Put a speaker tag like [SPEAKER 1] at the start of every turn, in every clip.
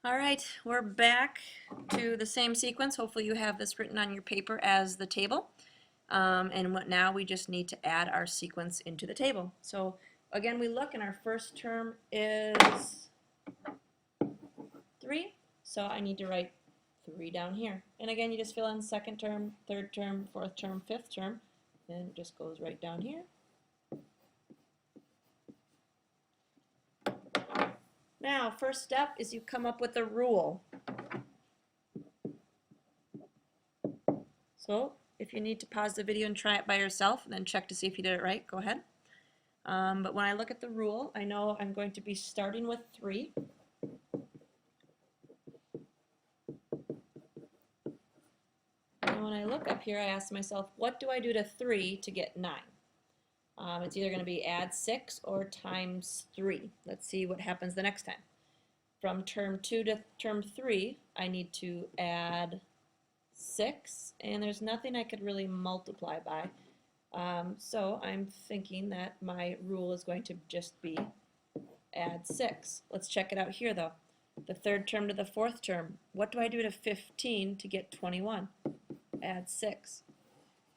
[SPEAKER 1] All right, we're back to the same sequence. Hopefully you have this written on your paper as the table. And what now we just need to add our sequence into the table. So again, we look and our first term is 3. So I need to write 3 down here. And again, you just fill in second term, third term, fourth term, fifth term, and it just goes right down here. Now, first step is you come up with a rule. So if you need to pause the video and try it by yourself and then check to see if you did it right, go ahead. But when I look at the rule, I know I'm going to be starting with 3. And when I look up here, I ask myself, what do I do to 3 to get 9? It's either going to be add 6 or times 3. Let's see what happens the next time. From term 2 to term 3, I need to add 6, and there's nothing I could really multiply by. So I'm thinking that my rule is going to just be add 6. Let's check it out here though. The third term to the fourth term. What do I do to 15 to get 21? Add 6.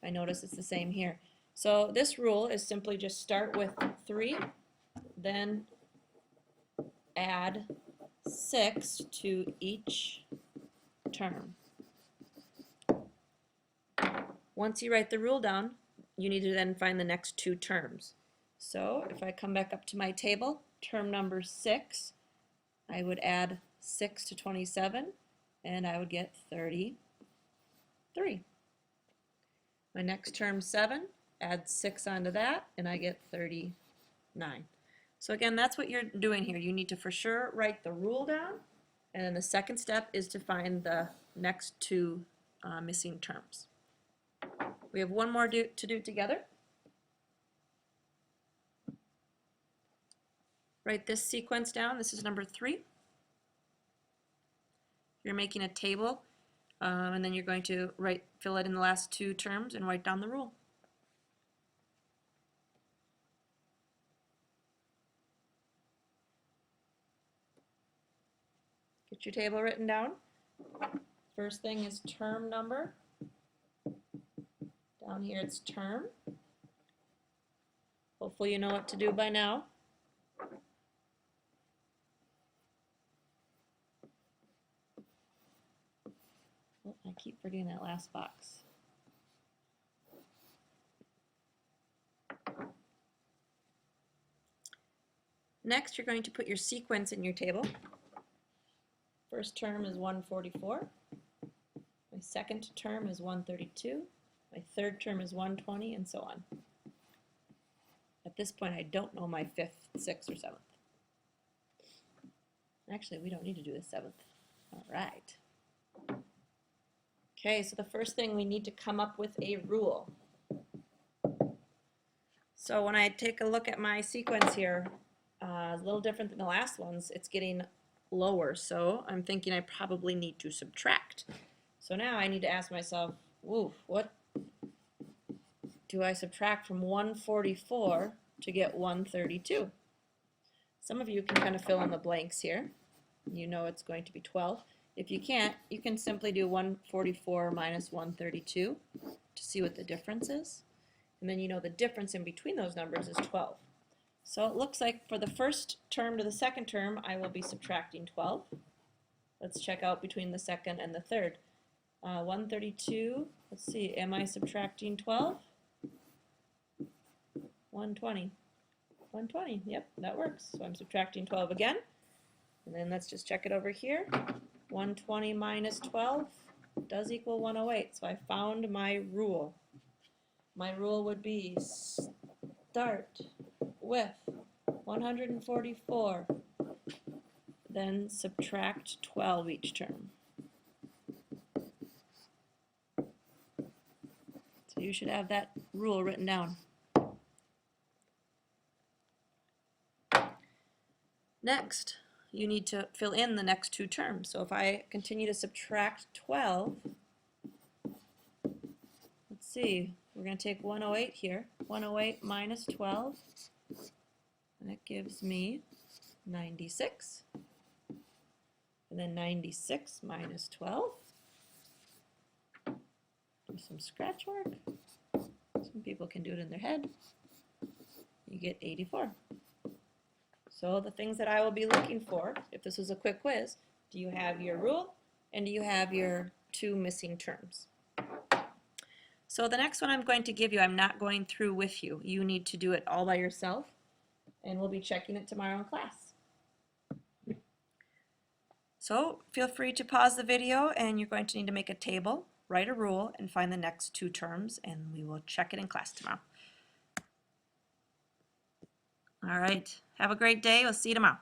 [SPEAKER 1] I notice it's the same here. So this rule is simply just start with 3, then add 6 to each term. Once you write the rule down, you need to then find the next 2 terms. So if I come back up to my table, term number 6, I would add 6 to 27, and I would get 33. My next term 7, add 6 onto that, and I get 39. So again, that's what you're doing here. You need to for sure write the rule down, and then the second step is to find the next 2 missing terms. We have one more to do together. Write this sequence down. This is number 3. You're making a table, and then you're going to fill it in the last 2 terms and write down the rule. Get your table written down. First thing is term number. Down here it's term. Hopefully you know what to do by now. Oh, I keep forgetting that last box. Next, you're going to put your sequence in your table. First term is 144. My second term is 132. My third term is 120, and so on. At this point, I don't know my 5th, 6th, or 7th. Actually, we don't need to do the 7th. All right. Okay, so the first thing, we need to come up with a rule. So when I take a look at my sequence here, a little different than the last ones, it's getting lower, so I'm thinking I probably need to subtract. So now I need to ask myself, ooh, what do I subtract from 144 to get 132? Some of you can kind of fill in the blanks here. You know it's going to be 12. If you can't, you can simply do 144 minus 132 to see what the difference is. And then you know the difference in between those numbers is 12. So it looks like for the first term to the second term, I will be subtracting 12. Let's check out between the second and the third. 132, let's see, am I subtracting 12? 120. 120, yep, that works. So I'm subtracting 12 again. And then let's just check it over here. 120 minus 12 does equal 108. So I found my rule. My rule would be start with 144, then subtract 12 each term. So you should have that rule written down. Next, you need to fill in the next 2 terms. So if I continue to subtract 12, let's see, we're going to take 108 here. 108 minus 12, and that gives me 96. And then 96 minus 12. Do some scratch work. Some people can do it in their head. You get 84. So the things that I will be looking for, if this was a quick quiz, do you have your rule and do you have your two missing terms? So the next one I'm going to give you, I'm not going through with you. You need to do it all by yourself, and we'll be checking it tomorrow in class. So feel free to pause the video, and you're going to need to make a table, write a rule, and find the next two terms, and we will check it in class tomorrow. All right, have a great day. We'll see you tomorrow.